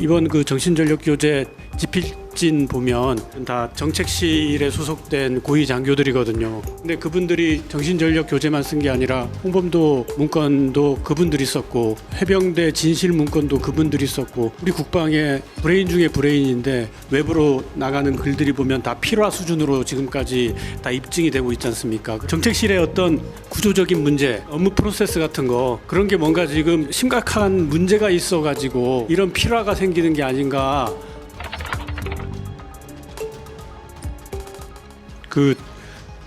이번 그 정신전력교재 집필진 보면 다 정책실에 소속된 고위 장교들이거든요. 근데 그분들이 정신전력교재만 쓴 게 아니라 홍범도 문건도 그분들이 썼고 해병대 진실 문건도 그분들이 썼고 우리 국방의 브레인 중에 브레인인데 외부로 나가는 글들이 보면 다 필화 수준으로 지금까지 다 입증이 되고 있지 않습니까? 정책실의 어떤 구조적인 문제, 업무 프로세스 같은 거 그런 게 뭔가 지금 심각한 문제가 있어가지고 이런 필화가 생기는 게 아닌가. 그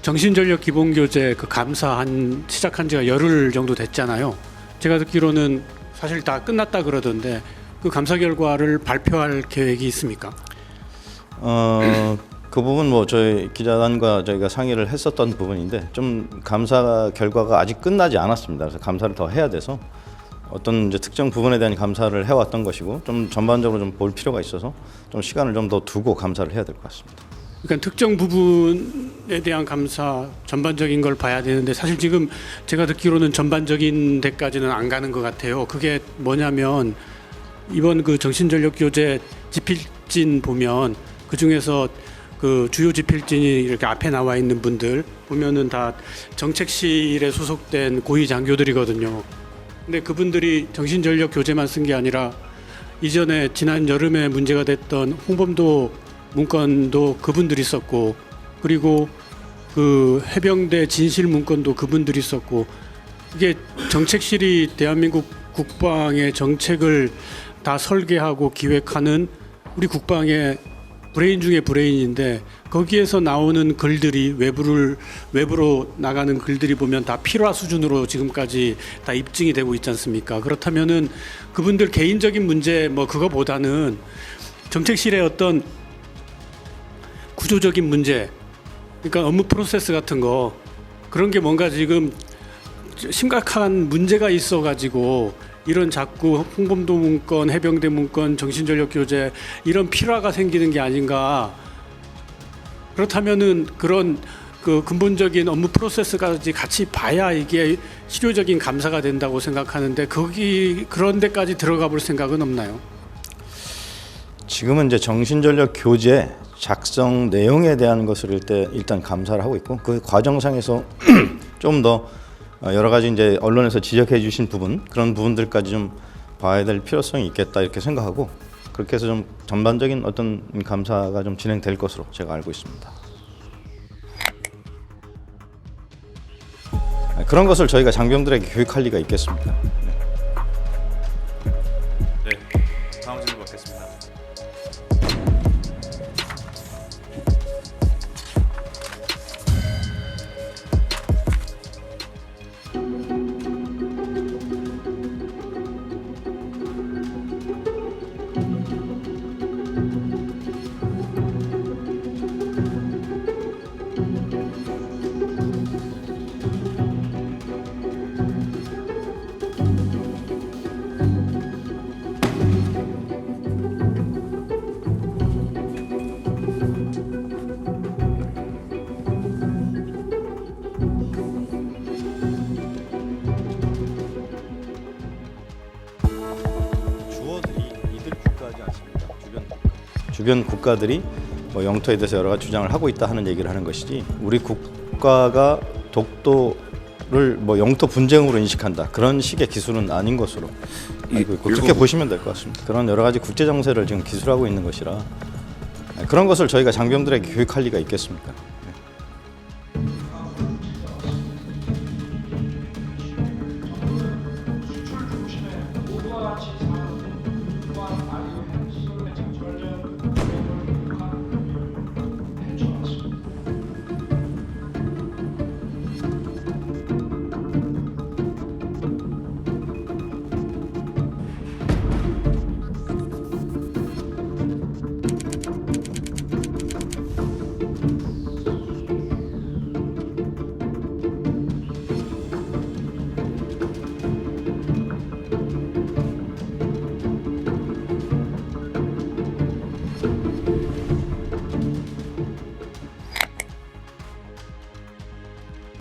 정신전력 기본교재 그 감사 시작한 지가 열흘 정도 됐잖아요. 제가 듣기로는 사실 다 끝났다 그러던데 그 감사 결과를 발표할 계획이 있습니까? 그 부분 뭐 저희 기자단과 저희가 상의를 했었던 부분인데 좀 감사 결과가 아직 끝나지 않았습니다. 그래서 감사를 더 해야 돼서 어떤 이제 특정 부분에 대한 감사를 해왔던 것이고 좀 전반적으로 좀 볼 필요가 있어서 좀 시간을 좀 더 두고 감사를 해야 될 것 같습니다. 그러니까 특정 부분에 대한 감사 전반적인 걸 봐야 되는데 사실 지금 제가 듣기로는 전반적인 데까지는 안 가는 것 같아요. 그게 뭐냐면 이번 그 정신전력교재 집필진 보면 그 중에서 그 주요 집필진이 이렇게 앞에 나와 있는 분들 보면은 다 정책실에 소속된 고위 장교들이거든요. 근데 그분들이 정신전력교재만 쓴 게 아니라 이전에 지난 여름에 문제가 됐던 홍범도 문건도 그분들이 썼고 그리고 그 해병대 진실 문건도 그분들이 썼고 이게 정책실이 대한민국 국방의 정책을 다 설계하고 기획하는 우리 국방의 브레인 중에 브레인인데 거기에서 나오는 글들이 외부로 나가는 글들이 보면 다 필화 수준으로 지금까지 다 입증이 되고 있지 않습니까? 그렇다면은 그분들 개인적인 문제 뭐 그거보다는 정책실의 어떤 구조적인 문제, 그러니까 업무 프로세스 같은 거 그런 게 뭔가 지금 심각한 문제가 있어가지고 이런 자꾸 홍범도 문건, 해병대 문건, 정신전력교재 이런 필화가 생기는 게 아닌가. 그렇다면은 그런 그 근본적인 업무 프로세스까지 같이 봐야 이게 실효적인 감사가 된다고 생각하는데 그런 데까지 들어가 볼 생각은 없나요? 지금은 이제 정신전력 교재 작성 내용에 대한 것을 일단 감사를 하고 있고 그 과정상에서 좀 더 여러 가지 이제 언론에서 지적해 주신 부분 그런 부분들까지 좀 봐야 될 필요성이 있겠다 이렇게 생각하고 그렇게 해서 좀 전반적인 어떤 감사가 좀 진행될 것으로 제가 알고 있습니다. 그런 것을 저희가 장병들에게 교육할 리가 있겠습니까? 네, 다음 질문 받겠습니다. 주변 국가들이 뭐 영토에 대해서 여러 가지 주장을 하고 있다 하는 얘기를 하는 것이지 우리 국가가 독도를 뭐 영토 분쟁으로 인식한다 그런 식의 기술은 아닌 것으로 알고 있고 그렇게 보시면 될 것 같습니다. 그런 여러 가지 국제 정세를 지금 기술하고 있는 것이라 그런 것을 저희가 장병들에게 교육할 리가 있겠습니까?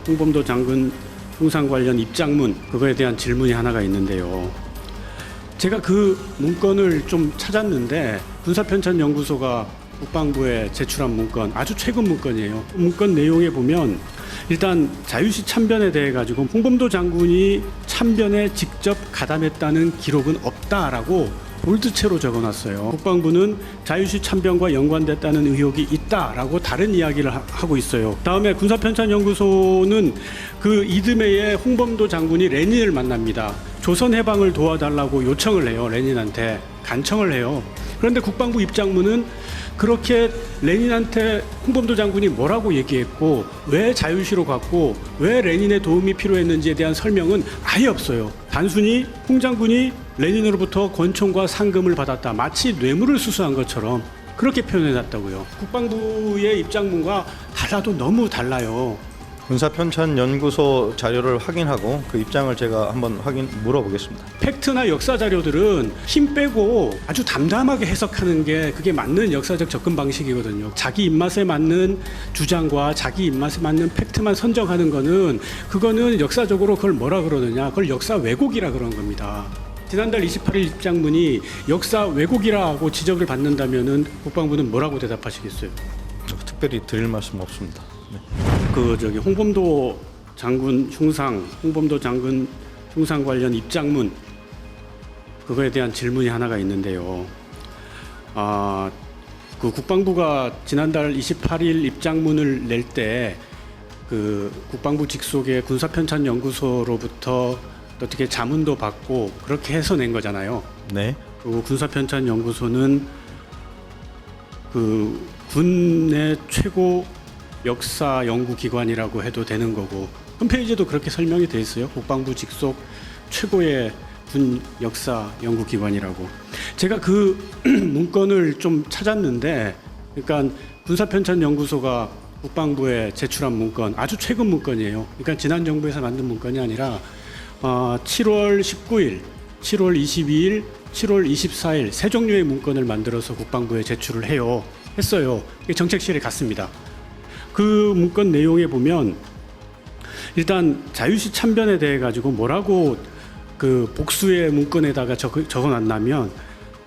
홍범도 장군 통상 관련 입장문 그거에 대한 질문이 하나가 있는데요. 제가 그 문건을 좀 찾았는데 군사편찬연구소가 국방부에 제출한 문건, 아주 최근 문건이에요. 문건 내용에 보면 일단 자유시 참변에 대해 가지고 홍범도 장군이 참변에 직접 가담했다는 기록은 없다라고 볼드체로 적어놨어요. 국방부는 자유시 참변과 연관됐다는 의혹이 있다라고 다른 이야기를 하고 있어요. 다음에 군사편찬연구소는 그 이듬해에 홍범도 장군이 레닌을 만납니다. 조선 해방을 도와달라고 요청을 해요. 레닌한테 간청을 해요. 그런데 국방부 입장문은 그렇게 레닌한테 홍범도 장군이 뭐라고 얘기했고 왜 자유시로 갔고 왜 레닌의 도움이 필요했는지에 대한 설명은 아예 없어요. 단순히 홍 장군이 레닌으로부터 권총과 상금을 받았다. 마치 뇌물을 수수한 것처럼 그렇게 표현해놨다고요. 국방부의 입장문과 달라도 너무 달라요. 군사편찬연구소 자료를 확인하고 그 입장을 제가 한번 물어보겠습니다. 팩트나 역사 자료들은 힘 빼고 아주 담담하게 해석하는 게 그게 맞는 역사적 접근 방식이거든요. 자기 입맛에 맞는 주장과 자기 입맛에 맞는 팩트만 선정하는 거는 그거는 역사적으로 그걸 뭐라 그러느냐, 그걸 역사 왜곡이라 그런 겁니다. 지난달 28일 입장문이 역사 왜곡이라고 지적을 받는다면은 국방부는 뭐라고 대답하시겠어요? 특별히 드릴 말씀 없습니다. 네. 홍범도 장군 흉상 관련 입장문 그거에 대한 질문이 하나가 있는데요. 그 국방부가 지난달 28일 입장문을 낼 때 그 국방부 직속의 군사편찬연구소로부터 어떻게 자문도 받고 그렇게 해서 낸 거잖아요. 네. 그리고 군사편찬연구소는 그 군의 최고 역사 연구기관이라고 해도 되는 거고 홈페이지에도 그렇게 설명이 돼 있어요. 국방부 직속 최고의 군 역사 연구기관이라고. 제가 그 문건을 좀 찾았는데, 그러니까 군사편찬연구소가 국방부에 제출한 문건, 아주 최근 문건이에요. 그러니까 지난 정부에서 만든 문건이 아니라 7월 19일, 7월 22일, 7월 24일 세 종류의 문건을 만들어서 국방부에 제출을 했어요. 정책실에 갔습니다. 그 문건 내용에 보면 일단 자유시 참변에 대해 가지고 뭐라고 그 복수의 문건에다가 적어놨냐면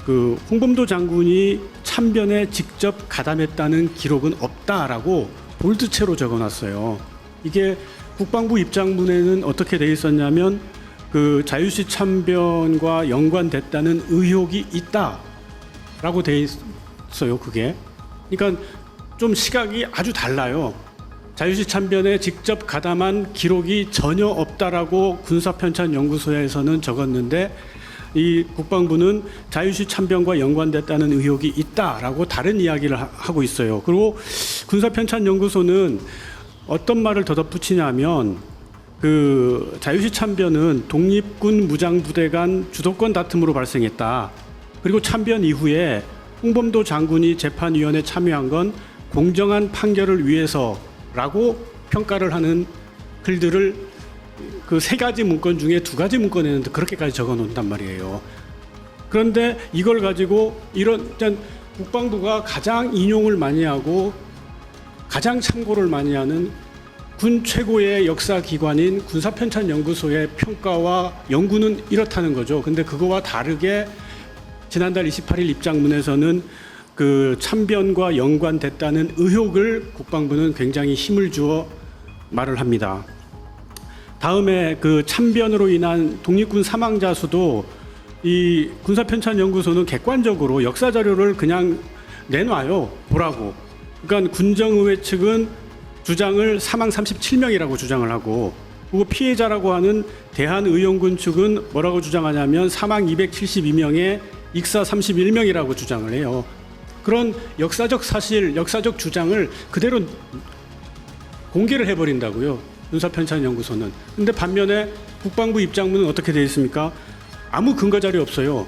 그 홍범도 장군이 참변에 직접 가담했다는 기록은 없다라고 볼드체로 적어놨어요. 이게 국방부 입장문에는 어떻게 돼 있었냐면 그 자유시 참변과 연관됐다는 의혹이 있다라고 돼 있어요. 그게 그러니까 좀 시각이 아주 달라요. 자유시 참변에 직접 가담한 기록이 전혀 없다라고 군사편찬연구소에서는 적었는데 이 국방부는 자유시 참변과 연관됐다는 의혹이 있다라고 다른 이야기를 하고 있어요. 그리고 군사편찬연구소는 어떤 말을 더 덧붙이냐면 그 자유시 참변은 독립군 무장부대 간 주도권 다툼으로 발생했다. 그리고 참변 이후에 홍범도 장군이 재판위원회에 참여한 건 공정한 판결을 위해서라고 평가를 하는 글들을 그 세 가지 문건 중에 두 가지 문건에는 그렇게까지 적어 놓는단 말이에요. 그런데 이걸 가지고 이런 국방부가 가장 인용을 많이 하고 가장 참고를 많이 하는 군 최고의 역사 기관인 군사편찬연구소의 평가와 연구는 이렇다는 거죠. 근데 그거와 다르게 지난달 28일 입장문에서는 그 참변과 연관됐다는 의혹을 국방부는 굉장히 힘을 주어 말을 합니다. 다음에 그 참변으로 인한 독립군 사망자 수도 이 군사편찬연구소는 객관적으로 역사 자료를 그냥 내놔요. 보라고. 그러니까 군정의회 측은 주장을 사망 37명이라고 주장을 하고, 그리고 피해자라고 하는 대한의용군 측은 뭐라고 주장하냐면 사망 272명에 익사 31명이라고 주장을 해요. 그런 역사적 사실, 역사적 주장을 그대로 공개를 해버린다고요. 군사편찬연구소는. 근데 반면에 국방부 입장문은 어떻게 되어 있습니까? 아무 근거 자료 없어요.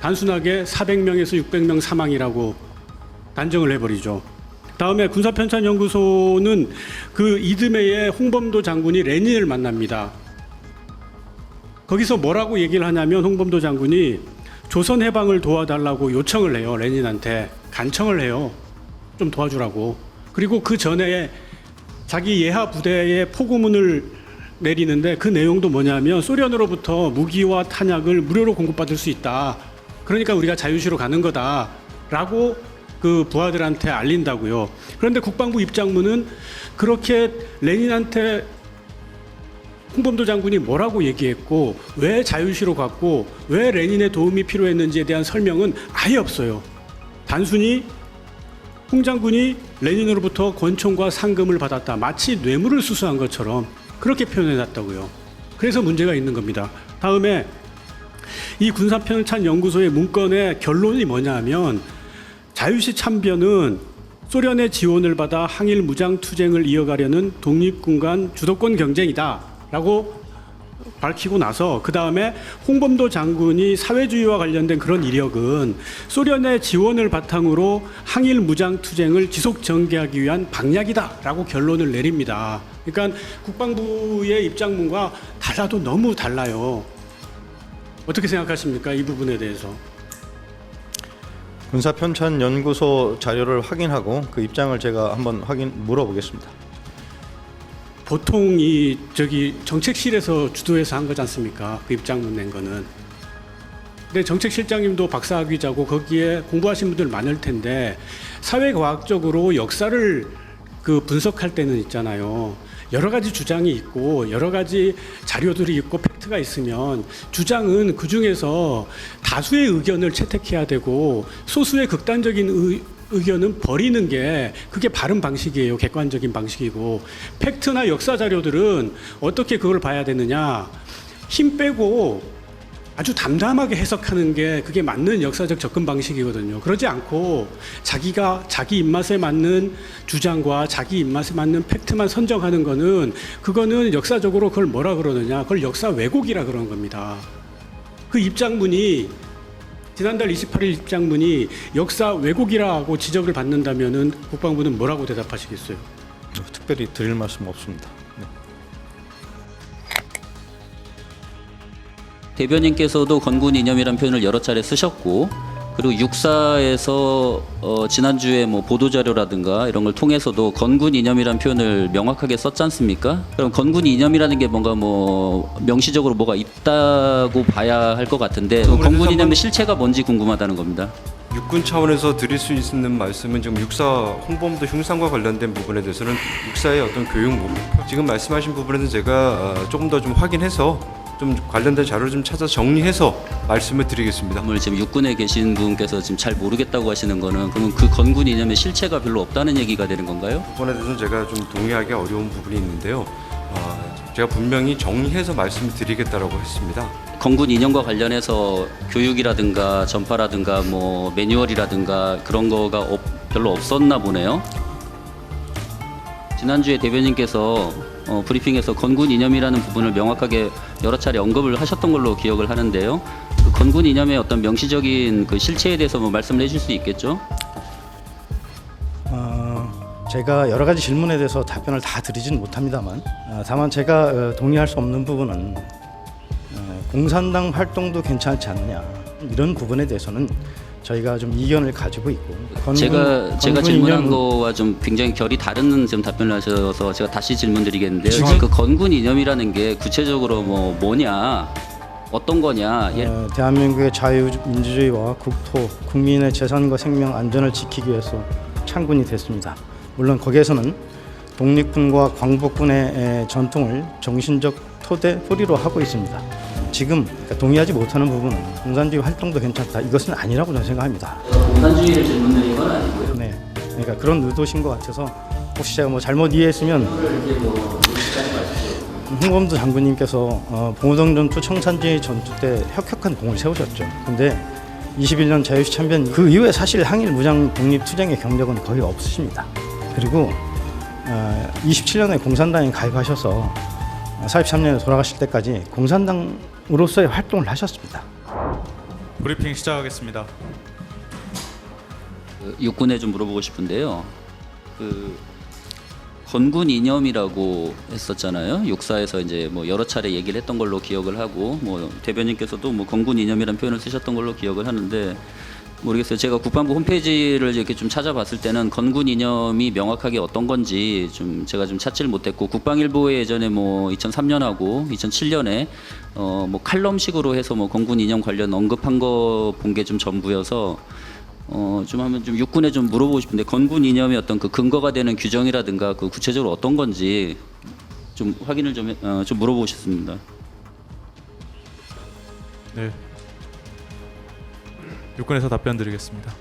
단순하게 400명에서 600명 사망이라고 단정을 해버리죠. 다음에 군사편찬연구소는 그 이듬해에 홍범도 장군이 레닌을 만납니다. 거기서 뭐라고 얘기를 하냐면 홍범도 장군이 조선 해방을 도와달라고 요청을 해요. 레닌한테 간청을 해요. 좀 도와주라고. 그리고 그 전에 자기 예하 부대에 포고문을 내리는데 그 내용도 뭐냐면 소련으로부터 무기와 탄약을 무료로 공급받을 수 있다. 그러니까 우리가 자유시로 가는 거다라고 그 부하들한테 알린다고요. 그런데 국방부 입장문은 그렇게 레닌한테 홍범도 장군이 뭐라고 얘기했고 왜 자유시로 갔고 왜 레닌의 도움이 필요했는지에 대한 설명은 아예 없어요. 단순히 홍 장군이 레닌으로부터 권총과 상금을 받았다. 마치 뇌물을 수수한 것처럼 그렇게 표현해놨다고요. 그래서 문제가 있는 겁니다. 다음에 이 군사편찬 연구소의 문건의 결론이 뭐냐면 자유시 참변은 소련의 지원을 받아 항일 무장 투쟁을 이어가려는 독립군 간 주도권 경쟁이다라고 밝히고 나서 그 다음에 홍범도 장군이 사회주의와 관련된 그런 이력은 소련의 지원을 바탕으로 항일 무장 투쟁을 지속 전개하기 위한 방략이다라고 결론을 내립니다. 그러니까 국방부의 입장문과 달라도 너무 달라요. 어떻게 생각하십니까? 이 부분에 대해서. 군사편찬연구소 자료를 확인하고 그 입장을 제가 한번 물어보겠습니다. 보통 이 정책실에서 주도해서 한 거지 않습니까? 그 입장문 낸 거는. 근데 정책실장님도 박사학위자고 거기에 공부하신 분들 많을 텐데 사회과학적으로 역사를 그 분석할 때는 있잖아요. 여러 가지 주장이 있고 여러 가지 자료들이 있고 팩트가 있으면 주장은 그 중에서 다수의 의견을 채택해야 되고 소수의 극단적인 의견은 버리는 게 그게 바른 방식이에요. 객관적인 방식이고 팩트나 역사 자료들은 어떻게 그걸 봐야 되느냐 힘 빼고 아주 담담하게 해석하는 게 그게 맞는 역사적 접근 방식이거든요. 그러지 않고 자기 입맛에 맞는 주장과 자기 입맛에 맞는 팩트만 선정하는 거는 그거는 역사적으로 그걸 뭐라 그러느냐 그걸 역사 왜곡이라 그런 겁니다. 그 입장문이 지난달 28일 입장문이 역사 왜곡이라고 지적을 받는다면은 국방부는 뭐라고 대답하시겠어요? 특별히 드릴 말씀 없습니다. 네. 대변인께서도 건군 이념이라는 표현을 여러 차례 쓰셨고 그리고 육사에서 지난주에 뭐 보도자료라든가 이런 걸 통해서도 건군 이념이라는 표현을 명확하게 썼지 않습니까? 그럼 건군 이념이라는 게 뭔가 뭐 명시적으로 뭐가 있다고 봐야 할 것 같은데 건군 이념의 실체가 뭔지 궁금하다는 겁니다. 육군 차원에서 드릴 수 있는 말씀은 지금 육사 홍범도 흉상과 관련된 부분에 대해서는 육사의 어떤 교육 지금 말씀하신 부분에는 제가 조금 더 좀 확인해서 좀 관련된 자료를 좀 찾아 정리해서 말씀을 드리겠습니다. 오늘 지금 육군에 계신 분께서 지금 잘 모르겠다고 하시는 거는 그러면 그 건군 이념의 실체가 별로 없다는 얘기가 되는 건가요? 부분에 대해서는 제가 좀 동의하기 어려운 부분이 있는데요. 제가 분명히 정리해서 말씀을 드리겠다라고 했습니다. 건군 이념과 관련해서 교육이라든가 전파라든가 뭐 매뉴얼이라든가 그런 거가 별로 없었나 보네요. 지난주에 대변인께서 브리핑에서 건군 이념이라는 부분을 명확하게 여러 차례 언급을 하셨던 걸로 기억을 하는데요. 그 건군 이념의 어떤 명시적인 그 실체에 대해서 뭐 말씀을 해줄 수 있겠죠? 제가 여러 가지 질문에 대해서 답변을 다 드리지는 못합니다만 다만 제가 동의할 수 없는 부분은 공산당 활동도 괜찮지 않느냐 이런 부분에 대해서는 저희가 좀 이견을 가지고 있고 제가 질문한 이념은 거와 좀 굉장히 결이 다른 지금 답변을 하셔서 제가 다시 질문드리겠는데요. 그 건군 이념이라는 게 구체적으로 뭐냐 어떤 거냐? 대한민국의 자유민주주의와 국토, 국민의 재산과 생명 안전을 지키기 위해서 창군이 됐습니다. 물론 거기에서는 독립군과 광복군의 전통을 정신적 토리로 하고 있습니다. 지금 동의하지 못하는 부분은 공산주의 활동도 괜찮다. 이것은 아니라고 저는 생각합니다. 공산주의를 질문드린 건 아니고요. 네, 그러니까 그런 의도신 것 같아서 혹시 제가 뭐 잘못 이해했으면 홍범도 장군님께서 봉오동 전투, 청산리 전투 때 혁혁한 공을 세우셨죠. 근데 21년 자유시 참변 그 이후에 사실 항일 무장 독립 투쟁의 경력은 거의 없으십니다. 그리고 27년에 공산당에 가입하셔서 43년에 돌아가실 때까지 공산당으로서의 활동을 하셨습니다. 브리핑 시작하겠습니다. 육군에 좀 물어보고 싶은데요. 그 건군 이념이라고 했었잖아요. 육사에서 이제 뭐 여러 차례 얘기를 했던 걸로 기억을 하고 뭐 대변인께서도 뭐 건군 이념이라는 표현을 쓰셨던 걸로 기억을 하는데 모르겠어요. 제가 국방부 홈페이지를 이렇게 좀 찾아봤을 때는 건군 이념이 명확하게 어떤 건지 좀 제가 좀 찾지를 못했고, 국방일보에 예전에 뭐 2003년하고 2007년에 뭐 칼럼식으로 해서 뭐 건군 이념 관련 언급한 거 본 게 좀 전부여서 좀 한번 좀 육군에 좀 물어보고 싶은데, 건군 이념의 어떤 그 근거가 되는 규정이라든가 그 구체적으로 어떤 건지 좀 확인을 좀 물어보고 싶습니다. 네. 육군에서 답변 드리겠습니다.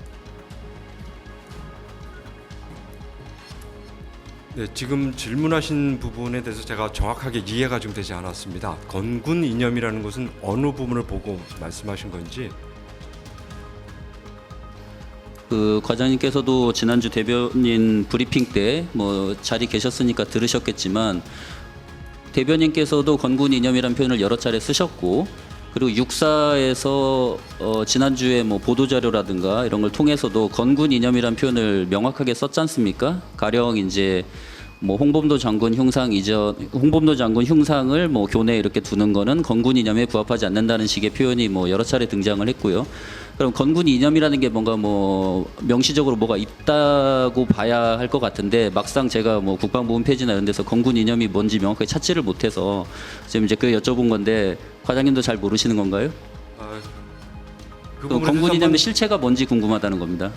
네, 지금 질문하신 부분에 대해서 제가 정확하게 이해가 좀 되지 않았습니다. 건군 이념이라는 것은 어느 부분을 보고 말씀하신 건지. 그 과장님께서도 지난주 대변인 브리핑 때 뭐 자리 계셨으니까 들으셨겠지만, 대변인께서도 건군 이념이라는 표현을 여러 차례 쓰셨고, 그리고 육사에서 지난주에 뭐 보도자료라든가 이런 걸 통해서도 건군 이념이라는 표현을 명확하게 썼지 않습니까? 가령 이제 뭐 홍범도 장군 흉상을 뭐 교내에 이렇게 두는 거는 건군 이념에 부합하지 않는다는 식의 표현이 뭐 여러 차례 등장을 했고요. 그럼 건군 이념이라는 게 뭔가 뭐 명시적으로 뭐가 있다고 봐야 할 것 같은데, 막상 제가 뭐 국방부 홈페이지나 이런 데서 건군 이념이 뭔지 명확하게 찾지를 못해서 지금 이제 그 여쭤본 건데, 과장님도 잘 모르시는 건가요? 그 또 부분에 건군 대해서 이념의 실체가 뭔지 궁금하다는 겁니다.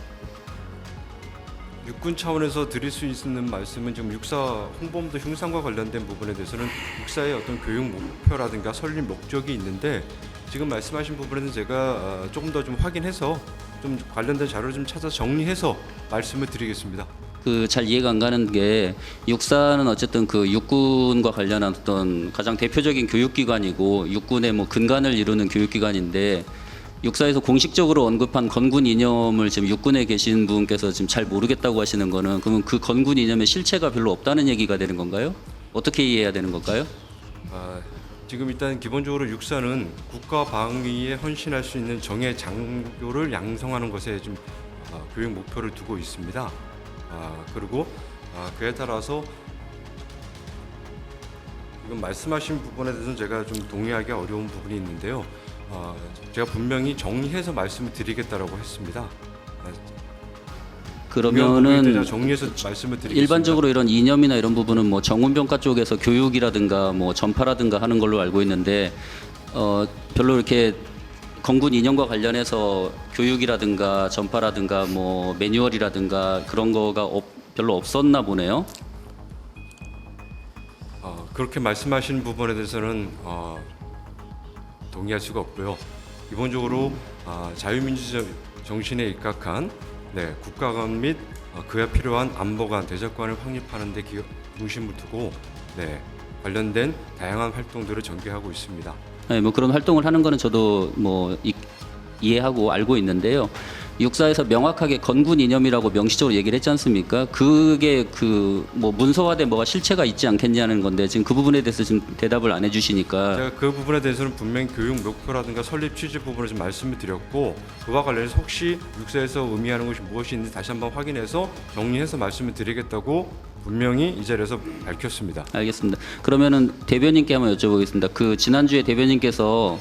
육군 차원에서 드릴 수 있는 말씀은 지금 육사 홍범도 흉상과 관련된 부분에 대해서는 육사의 어떤 교육 목표라든가 설립 목적이 있는데, 지금 말씀하신 부분에는 제가 조금 더 좀 확인해서 좀 관련된 자료를 좀 찾아 정리해서 말씀을 드리겠습니다. 그 잘 이해가 안 가는 게, 육사는 어쨌든 그 육군과 관련한 어떤 가장 대표적인 교육기관이고 육군의 뭐 근간을 이루는 교육기관인데, 육사에서 공식적으로 언급한 건군 이념을 지금 육군에 계신 분께서 지금 잘 모르겠다고 하시는 거는, 그러면 그 건군 이념의 실체가 별로 없다는 얘기가 되는 건가요? 어떻게 이해해야 되는 걸까요? 지금 일단 기본적으로 육사는 국가 방위에 헌신할 수 있는 정예 장교를 양성하는 것에 좀 교육 목표를 두고 있습니다. 그리고 그에 따라서 지금 말씀하신 부분에 대해서는 제가 좀 동의하기 어려운 부분이 있는데요. 제가 분명히 정리해서 말씀을 드리겠다라고 했습니다. 그러면은 정리해서 말씀을 드리겠습니다. 일반적으로 이런 이념이나 이런 부분은 뭐 정훈병과 쪽에서 교육이라든가 뭐 전파라든가 하는 걸로 알고 있는데, 별로 이렇게 건군 이념과 관련해서 교육이라든가 전파라든가 뭐 매뉴얼이라든가 그런 거가 별로 없었나 보네요. 그렇게 말씀하신 부분에 대해서는 동의할 수가 없고요. 기본적으로 자유민주 정신에 입각한 국가관 및 그에 필요한 안보관, 대적관을 확립하는 데 중심을 두고 관련된 다양한 활동들을 전개하고 있습니다. 네, 뭐 그런 활동을 하는 거는 저도 뭐 이해하고 알고 있는데요. 육사에서 명확하게 건군 이념이라고 명시적으로 얘기를 했지 않습니까? 그게 그 뭐 문서화된 뭐가 실체가 있지 않겠냐는 건데, 지금 그 부분에 대해서 지금 대답을 안 해주시니까. 제가 그 부분에 대해서는 분명히 교육 목표라든가 설립 취지 부분을 좀 말씀을 드렸고, 그와 관련해서 혹시 육사에서 의미하는 것이 무엇이 있는지 다시 한번 확인해서 정리해서 말씀을 드리겠다고 분명히 이 자리에서 밝혔습니다. 알겠습니다. 그러면은 대변인께 한번 여쭤보겠습니다. 그 지난주에 대변인께서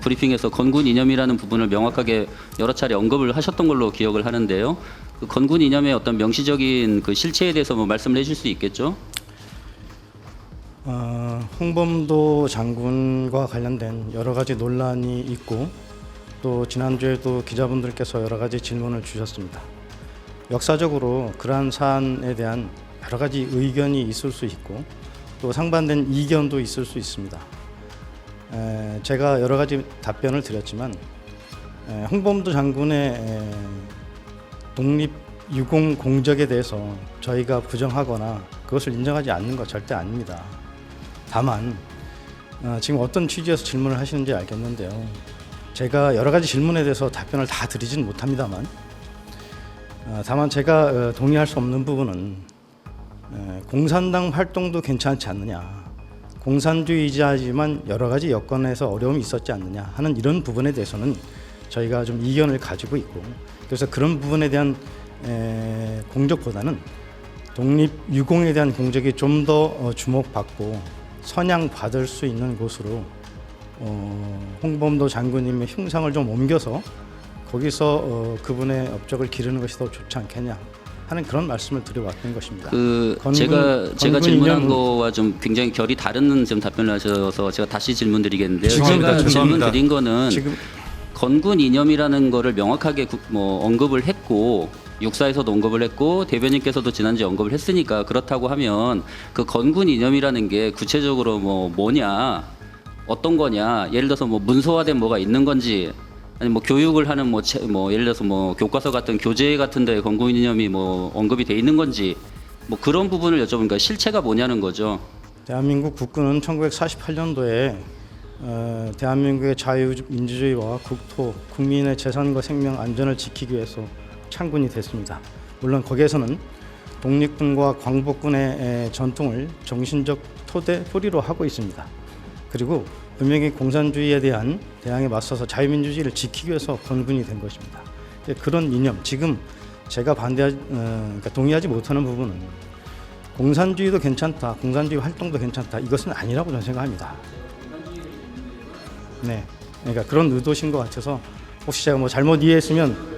브리핑에서 건군 이념이라는 부분을 명확하게 여러 차례 언급을 하셨던 걸로 기억을 하는데요. 그 건군 이념의 어떤 명시적인 그 실체에 대해서 뭐 말씀을 해줄 수 있겠죠? 홍범도 장군과 관련된 여러 가지 논란이 있고, 또 지난주에도 기자분들께서 여러 가지 질문을 주셨습니다. 역사적으로 그러한 사안에 대한 여러 가지 의견이 있을 수 있고, 또 상반된 이견도 있을 수 있습니다. 제가 여러 가지 답변을 드렸지만, 홍범도 장군의 독립유공 공적에 대해서 저희가 부정하거나 그것을 인정하지 않는 것 절대 아닙니다. 다만 지금 어떤 취지에서 질문을 하시는지 알겠는데요. 제가 여러 가지 질문에 대해서 답변을 다 드리지는 못합니다만, 다만 제가 동의할 수 없는 부분은 공산당 활동도 괜찮지 않느냐, 공산주의자지만 여러 가지 여건에서 어려움이 있었지 않느냐 하는 이런 부분에 대해서는 저희가 좀 이견을 가지고 있고, 그래서 그런 부분에 대한 공적보다는 독립유공에 대한 공적이 좀 더 주목받고 선양받을 수 있는 곳으로 홍범도 장군님의 흉상을 좀 옮겨서 거기서 그분의 업적을 기르는 것이 더 좋지 않겠냐 하는 그런 말씀을 드려왔던 것입니다. 제가 건군 질문한 이념은- 거와 좀 굉장히 결이 다른 좀 답변을 하셔서 제가 다시 질문드리겠는데요. 죄송합니다. 제가 죄송합니다. 질문드린 거는 지금 건군 이념이라는 거를 명확하게 언급을 했고 육사에서도 언급을 했고 대변인께서도 지난주에 언급을 했으니까 그렇다고 하면 그 건군 이념이라는 게 구체적으로 뭐냐 어떤 거냐 예를 들어서 뭐 문서화된 뭐가 있는 건지 아니 뭐 교육을 하는 뭐 예를 들어서 뭐 교과서 같은 교재 같은 데 건군 이념이 뭐 언급이 돼 있는 건지 뭐 그런 부분을 여쭤보니까 실체가 뭐냐는 거죠. 대한민국 국군은 1948년도에 대한민국의 자유민주주의와 국토, 국민의 재산과 생명 안전을 지키기 위해서 창군이 됐습니다. 물론 거기에서는 독립군과 광복군의 전통을 정신적 토대 뿌리로 하고 있습니다. 그리고 분명히 공산주의에 대한 대항에 맞서서 자유민주주의를 지키기 위해서 건군이 된 것입니다. 그런 이념, 지금 제가 그러니까 동의하지 못하는 부분은 공산주의도 괜찮다, 공산주의 활동도 괜찮다, 이것은 아니라고 저는 생각합니다. 네, 그러니까 그런 의도신 것 같아서 혹시 제가 뭐 잘못 이해했으면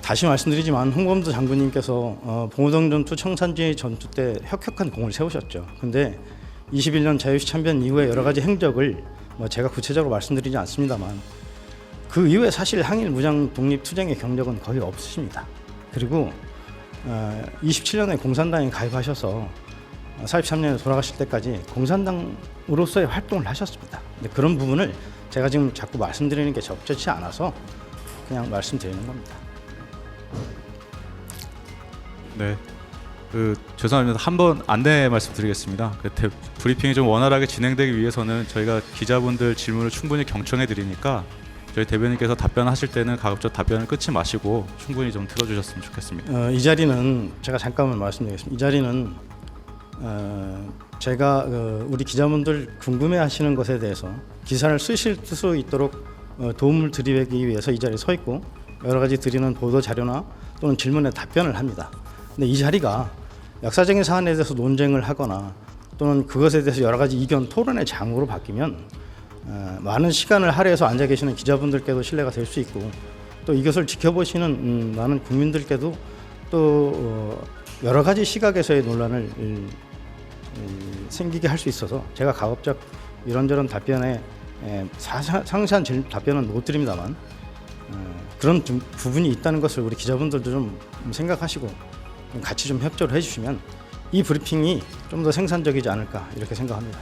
다시 말씀드리지만 홍범도 장군님께서 봉오동 전투, 청산리 전투 때 혁혁한 공을 세우셨죠. 근데 21년 자유시 참변 이후에 여러 가지 행적을 뭐 제가 구체적으로 말씀드리지 않습니다만 그 이후에 사실 항일 무장 독립 투쟁의 경력은 거의 없으십니다. 그리고 27년에 공산당에 가입하셔서 43년에 돌아가실 때까지 공산당으로서의 활동을 하셨습니다. 근데 그런 부분을 제가 지금 자꾸 말씀드리는 게 적절치 않아서 그냥 말씀드리는 겁니다. 네. 죄송합니다. 한번 안내 말씀드리겠습니다. 브리핑이 좀 원활하게 진행되기 위해서는 저희가 기자분들 질문을 충분히 경청해 드리니까 저희 대변인께서 답변하실 때는 가급적 답변을 끊지 마시고 충분히 좀 들어주셨으면 좋겠습니다. 이 자리는 제가 잠깐만 말씀드리겠습니다. 이 자리는 제가 우리 기자분들 궁금해하시는 것에 대해서 기사를 쓰실 수 있도록 도움을 드리기 위해서 이 자리에 서 있고 여러 가지 드리는 보도 자료나 또는 질문에 답변을 합니다. 근데 이 자리가 역사적인 사안에 대해서 논쟁을 하거나 또는 그것에 대해서 여러 가지 이견 토론의 장으로 바뀌면 많은 시간을 할애해서 앉아 계시는 기자분들께도 신뢰가 될 수 있고 또 이것을 지켜보시는 많은 국민들께도 또 여러 가지 시각에서의 논란을 생기게 할 수 있어서 제가 가급적 이런저런 답변에 상세한 답변은 못 드립니다만 그런 좀 부분이 있다는 것을 우리 기자분들도 좀 생각하시고 같이 좀 협조를 해주시면 이 브리핑이 좀 더 생산적이지 않을까 이렇게 생각합니다.